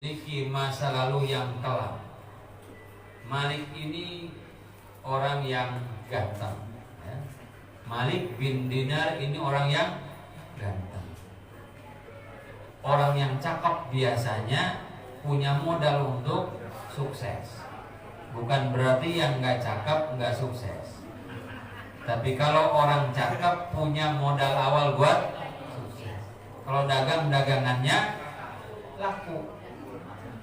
memiliki masa lalu yang kelam. Malik ini orang yang ganteng, ya. Malik bin Dinar ini orang yang ganteng, orang yang cakep biasanya punya modal untuk sukses. Bukan berarti yang nggak cakep nggak sukses. Tapi kalau orang cakep punya modal awal buat sukses. Kalau dagangannya laku.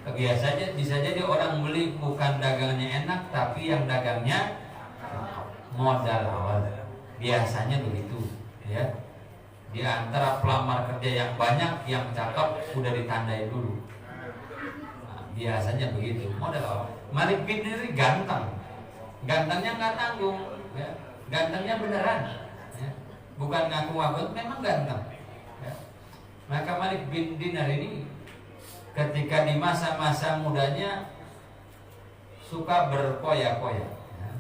Biasanya bisa jadi orang beli bukan dagangannya enak, tapi yang dagangnya modal awal. Biasanya begitu, ya. Di antara pelamar kerja yang banyak, yang cakep udah ditandai dulu. Nah, biasanya begitu, modal awal. Malik bin Dinar ganteng, gantengnya nggak tanggung, ya. Gantengnya beneran, ya. Bukan ngaku-ngaku, memang ganteng, ya. Maka Malik bin Dinar ini ketika di masa-masa mudanya suka berpoya-poya, ya.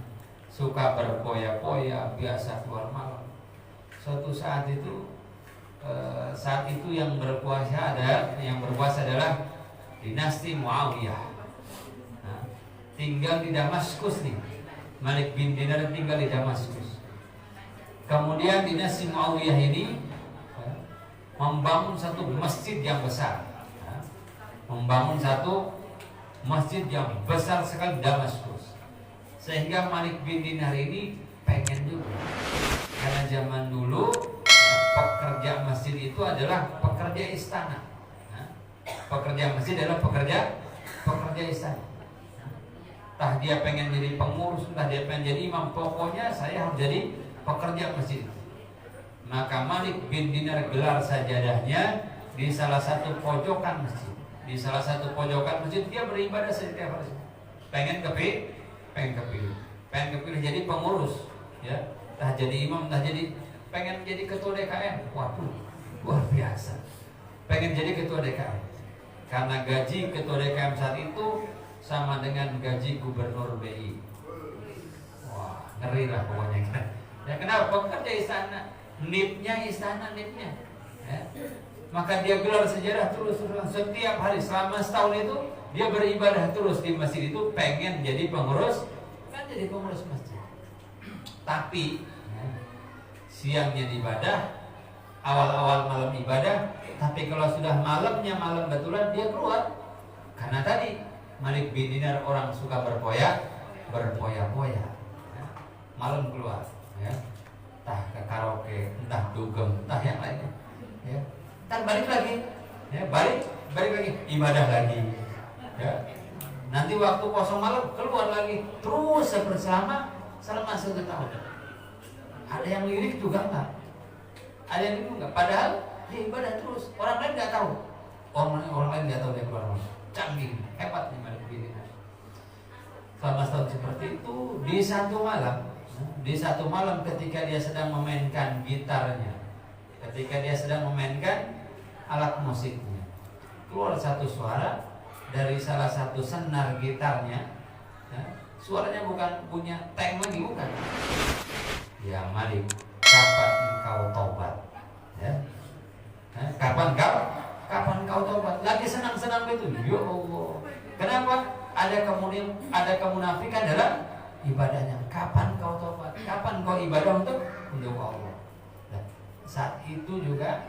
Suka berpoya-poya, biasa keluar malam. Suatu saat itu yang berkuasa adalah dinasti Muawiyah. Nah, tinggal di Damaskus nih. Malik bin Dinar tinggal di Damaskus. Kemudian dinasti Muawiyah ini membangun satu masjid yang besar. Membangun satu masjid yang besar sekali di Damaskus. Sehingga Malik bin Dinar ini pengen juga. Karena zaman dulu pekerja masjid itu adalah pekerja istana. Pekerja masjid adalah pekerja istana. Entah dia pengen jadi pengurus, entah dia pengen jadi imam, pokoknya saya harus jadi pekerja masjid. Maka Malik bin Dinar gelar sajadahnya di salah satu pojokan masjid. Di salah satu pojokan masjid dia beribadah setiap hari. Pengen kepilih jadi pengurus, ya. Entah jadi imam, entah jadi pengen jadi ketua DKM. Waduh, luar biasa. Pengen jadi ketua DKM. Karena gaji ketua DKM saat itu sama dengan gaji gubernur BI. Wah, ngeri lah pokoknya kan. Ya kenapa? Pekerja istana, nipnya istana, nipnya. Ya. Maka dia gelar sejarah terus setiap hari selama setahun itu dia beribadah terus di masjid itu, pengen jadi pengurus, kan jadi pengurus masjid. Tapi ya, siangnya ibadah, awal-awal malam ibadah, tapi kalau sudah malam betulan dia keluar. Karena tadi Malik bin Dinar orang suka berpoya-poya, ya. Malam keluar, ya. Entah ke karaoke, entah dugem, entah yang lainnya, ya. Ntar balik lagi, ya, balik lagi, ibadah lagi, ya. Nanti waktu kosong malam keluar lagi, terus selama 1 tahun. Ada yang lirik juga enggak? Ada yang lirik enggak? Padahal dia ibadah terus, orang lain nggak tahu. Orang lain nggak tahu dia keluar malam. Canggih, hebat nih Malik bin Dinar. Selama setahun seperti itu, di satu malam ketika dia sedang memainkan gitarnya, ketika dia sedang memainkan alat musiknya, keluar satu suara dari salah satu senar gitarnya, ya. Suaranya bukan punya tank lagi, bukan. Ya Malik, kapan engkau taubat? Ya. Kapan kau taubat? Lagi senang-senang itu. Ya Allah. Kenapa? Ada kemunafikan dalam ibadahnya. Kapan kau taubat? Kapan kau ibadah untuk Allah? Nah, saat itu juga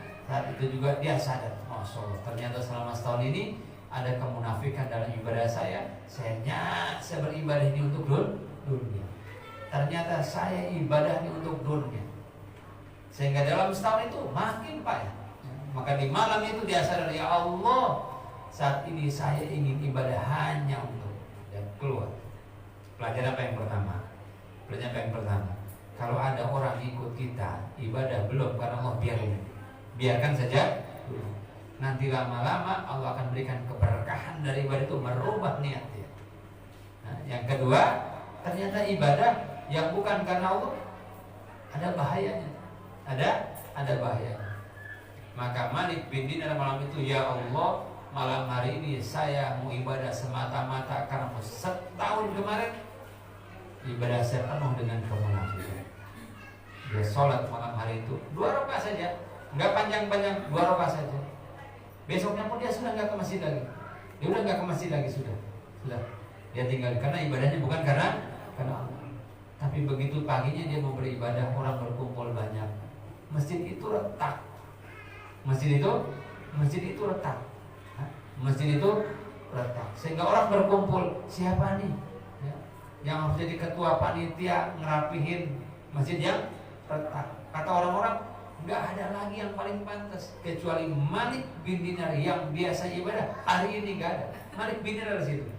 dia sadar, Masya Allah, ternyata selama setahun ini ada kemunafikan dalam ibadah saya. Saya beribadah ini untuk dunia. Ternyata saya ibadah ini untuk dunia. Sehingga dalam setahun itu makin payah. Maka di malam itu dia sadar, ya Allah, saat ini saya ingin ibadah hanya untuk, dan keluar. Pelajaran apa yang pertama? Kalau ada orang ikut kita ibadah belum karena Allah, biarkan saja. Nanti lama-lama Allah akan berikan keberkahan dari ibadah itu, merubah niat dia. Nah, yang kedua, ternyata ibadah yang bukan karena Allah ada bahayanya. Ada bahayanya. Maka Malik bin Dinar malam itu, ya Allah, malam hari ini saya mau ibadah semata-mata karena setahun kemarin ibadah saya penuh dengan kemunafikan. Dia sholat malam hari itu 2 rakaat saja, nggak panjang-panjang, 2 rakaat saja. Besoknya pun dia sudah nggak ke masjid lagi. Dia udah nggak ke masjid lagi, sudah. Dia tinggal karena ibadahnya bukan karena Allah. Tapi begitu paginya dia mau beribadah, orang berkumpul banyak. Masjid itu retak. Masjid itu retak. Sehingga orang berkumpul, siapa nih yang harus jadi ketua panitia ngerapihin masjid yang retak? Kata orang-orang, nggak ada lagi yang paling pantas kecuali Malik bin Dinar yang biasa ibadah. Hari ini nggak ada. Malik bin Dinar di situ.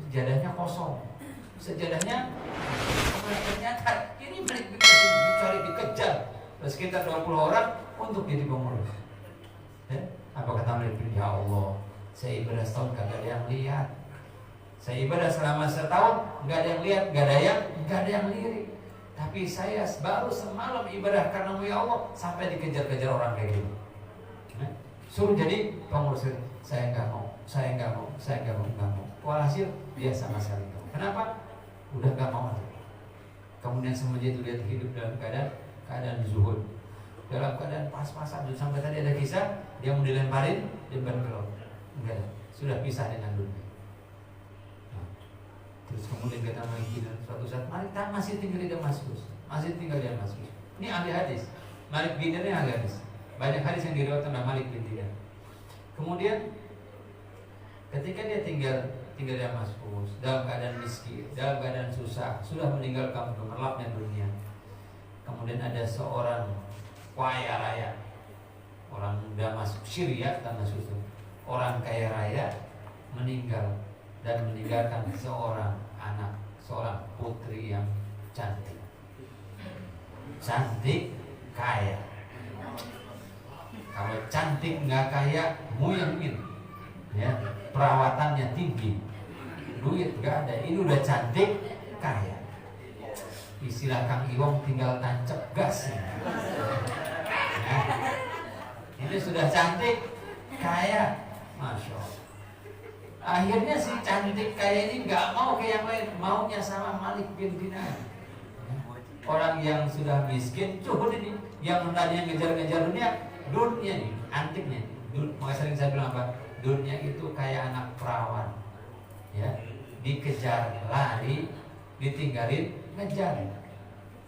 Sejadahnya kosong. Sejadahnya ternyata ini Malik bin Dinar dicari, dikejar sekitar 20 orang untuk jadi pengurus. Apa kata Malik bin Dinar? Ya Allah, saya ibadah setahun gak ada yang lihat. Saya ibadah selama setahun gak ada yang lihat, gak ada yang lirik. Tapi saya baru semalam ibadah karena ya Allah sampai dikejar-kejar orang kayak gitu. Suruh jadi pengurus, saya nggak mau. Walhasil dia sama sekali nggak mau. Kenapa? Udah nggak mau. Kemudian semenjak itu dia hidup dalam keadaan zuhud, dalam keadaan pas-pasan. Sampai tadi ada kisah dia mau dilemparin jemban kelot, enggak, sudah pisah dengan dunia. Terus kemudian kita mengingat suatu saat Malik masih tinggal di Damaskus. Ini ahli hadis. Malik bin Dinar ini ahli hadis. Banyak hadis yang diriwayatkan oleh Malik bin Dinar. Kemudian ketika dia tinggal di Damaskus dalam keadaan miskin, dalam keadaan susah, sudah meninggalkan gemerlapnya dunia. Kemudian ada seorang kaya raya, orang Damaskus, Syria, Damaskus, orang kaya raya meninggal dan meninggalkan seorang anak, seorang putri yang cantik, kaya. Kalau cantik nggak kaya, muyangin, ya, perawatannya tinggi, duit nggak ada. Ini udah cantik, kaya. Istilah Kang Iwong tinggal tancap gas. Ya. Ini sudah cantik, kaya, masya Allah. Akhirnya si cantik kaya ini nggak mau ke yang lain, maunya sama Malik bin Dinar. Orang yang sudah miskin, cukup ini, yang tadinya ngejar-ngejar dunia nih, antiknya. Makanya sering saya bilang apa? Dunia itu kayak anak perawan, ya, dikejar lari, ditinggalin ngejar.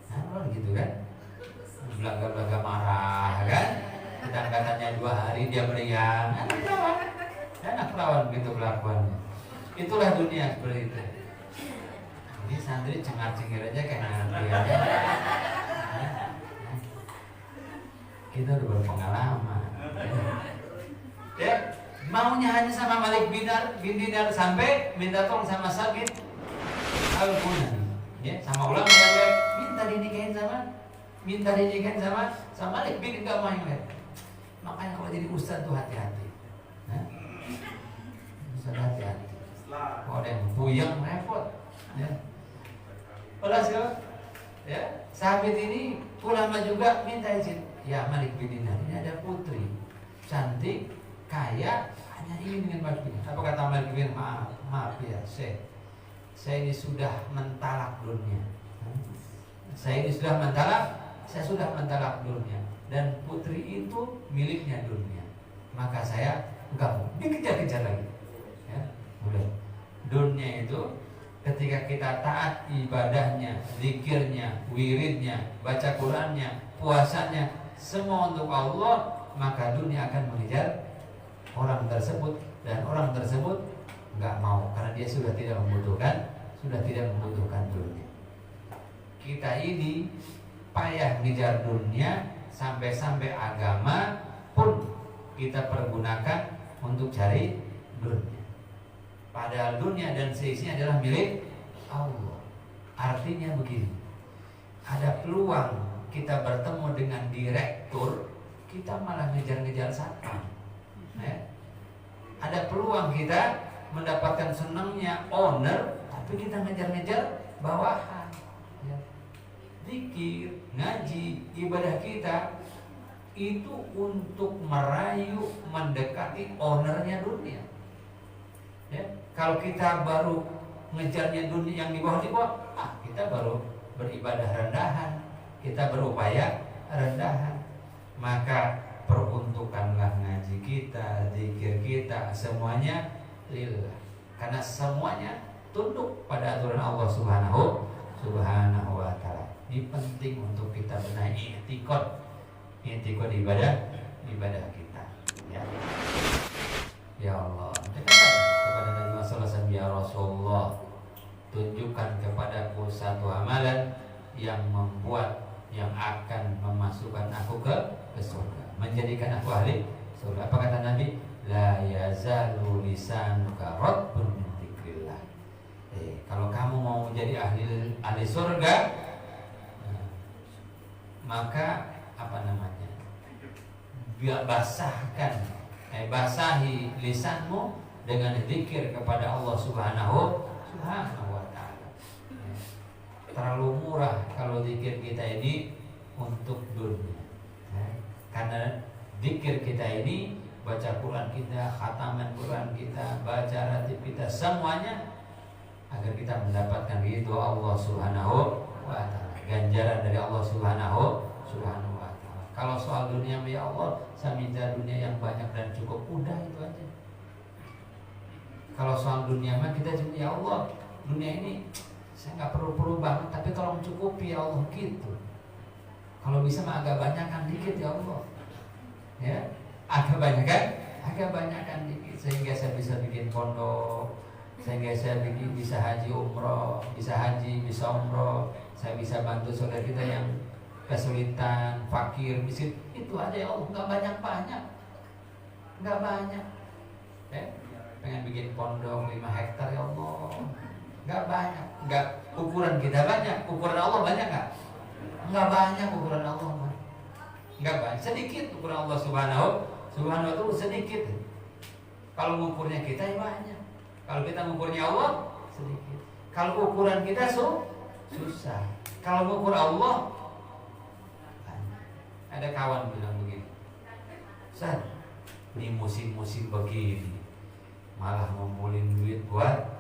Nah, gitu kan? Belaga-belaga marah kan? Katanya 2 hari dia meriang. Anak perawan gitu kelakuannya. Itulah dunia seperti itu. Ini santri cengar-cengir aja kayak anak dia. Kita udah berpengalaman. Ya, maunya hanya sama Malik bin Dinar sampai minta tolong sama Sabit Al-Bunani. Ya, sama ulama yang lain minta dinikahin sama Malik bin Dinar, enggak mau yang lain. Makanya kalau jadi ustaz tuh hati-hati. Hati-hati. Kalau ada yang puyeng repot, ya. Ya, Sabit ini ulama juga minta izin. Ya Malik bin Dinar, ini ada putri cantik, kaya, hanya ingin dengan Malik bin Dinar. Apa kata Malik bin Dinar? Maaf ya, saya ini sudah mentalak dunia. Saya sudah mentalak dunia, dan putri itu miliknya dunia. Maka saya enggak mau dikejar-kejar lagi. Dunia itu ketika kita taat ibadahnya, zikirnya, wiridnya, baca Qurannya, puasanya, semua untuk Allah, maka dunia akan mengejar orang tersebut, dan orang tersebut nggak mau karena dia sudah tidak membutuhkan dunia. Kita ini payah ngejar dunia, sampai-sampai agama pun kita pergunakan untuk cari dunia. Padahal dunia dan seisinya adalah milik Allah. Artinya begini, ada peluang kita bertemu dengan direktur, kita malah ngejar-ngejar satpam. Ya. Ada peluang kita mendapatkan senangnya owner, tapi kita ngejar-ngejar bawahan. Ya. Zikir, ngaji, ibadah kita itu untuk merayu, mendekati ownernya dunia. Ya, kalau kita baru ngejarnya dunia yang di bawah, kita baru beribadah rendahan, kita berupaya rendahan. Maka peruntukanlah ngaji kita, zikir kita, semuanya lillah. Karena semuanya tunduk pada aturan Allah Subhanahu wa ta'ala. Ini penting untuk kita benahi i'tiqad ibadah kita. Ya Allah, dekatkan kepada Nabi Muhammad SAW, ya Rasulullah, tunjukkan kepadaku satu amalan yang akan memasukkan aku ke surga, menjadikan aku ahli surga. Apa kata Nabi? La yazalu lisanuka ratbun min dzikrillah. Kalau kamu mau menjadi ahli surga, maka basahi lisanmu dengan zikir kepada Allah Subhanahu wa ta'ala. Terlalu murah kalau zikir kita ini untuk dunia. Karena zikir kita ini, baca Quran kita, khataman Quran kita, baca ratib kita, semuanya agar kita mendapatkan ridho Allah Subhanahu wa ta'ala, ganjaran dari Allah Subhanahu wa ta'ala. Kalau soal dunia, ya Allah, saya minta dunia yang banyak dan cukup, udah itu aja. Kalau soal dunia mah kita cuma, ya Allah, dunia ini saya nggak perlu banget, tapi tolong cukupi ya Allah, gitu. Kalau bisa mah agak banyakan dikit ya Allah, ya, agak banyakan dikit, sehingga saya bisa bikin pondok, sehingga saya bisa haji umroh, bisa umroh, saya bisa bantu saudara kita yang kesulitan, fakir, miskin, itu aja ya Allah, nggak banyak. Pengen bikin pondok 5 hektar ya Allah, nggak banyak, nggak ukuran kita banyak, ukuran Allah banyak nggak banyak ukuran Allah nggak banyak, sedikit ukuran Allah Subhanahu itu sedikit. Kalau ukurnya kita ya banyak, kalau kita mengukurnya Allah sedikit. Kalau ukuran kita susah, kalau mengukur Allah. Ada kawan bilang begini, Ustaz, ini musim-musim begini malah ngumpulin duit buat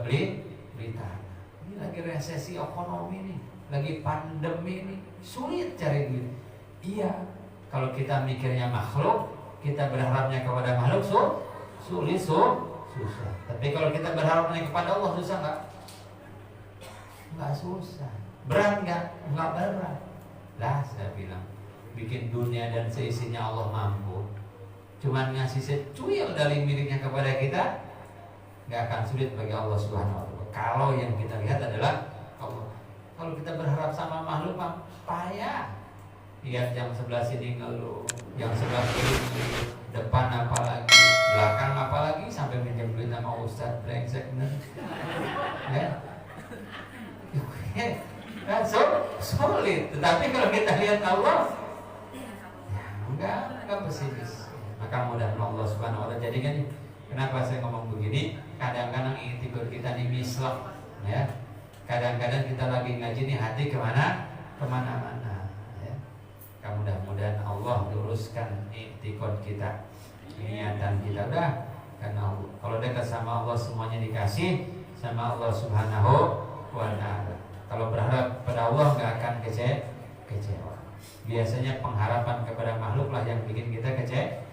beli tanah. Ini lagi resesi ekonomi nih, lagi pandemi nih, sulit cari duit. Iya, kalau kita mikirnya makhluk, kita berharapnya kepada makhluk sulit, susah. Tapi kalau kita berharapnya kepada Allah, susah nggak? Nggak susah. Berat nggak? Nggak berat. Lah, saya bilang, bikin dunia dan seisinya Allah mampu. Cuman ngasih secuil dari miliknya kepada kita, nggak akan sulit bagi Allah Subhanahu wa ta'ala. Kalau yang kita lihat adalah Allah. Kalau kita berharap sama makhluk, payah. Lihat yang sebelah sini ngeluh, yang sebelah kiri ngeluh, depan apalagi, belakang apalagi, sampai minjem duit sama Ustaz brengsek bener. Ya. Kan sulit. Tetapi kalau kita lihat Allah, ya enggak pesimis. Maka mudah-mudahan Allah Subhanahu wa ta'ala jadikan. Kenapa saya ngomong begini? Kadang-kadang i'tiqad kita nih mislak, ya. Kadang-kadang kita lagi ngaji nih hati kemana-mana, ya. Mudah-mudahan Allah luruskan i'tiqad kita, niatan kita udah. Karena kalau dekat sama Allah semuanya dikasih sama Allah Subhanahu wa ta'ala. Kalau berharap pada Allah nggak akan kecewa. Biasanya pengharapan kepada makhluk lah yang bikin kita kecewa.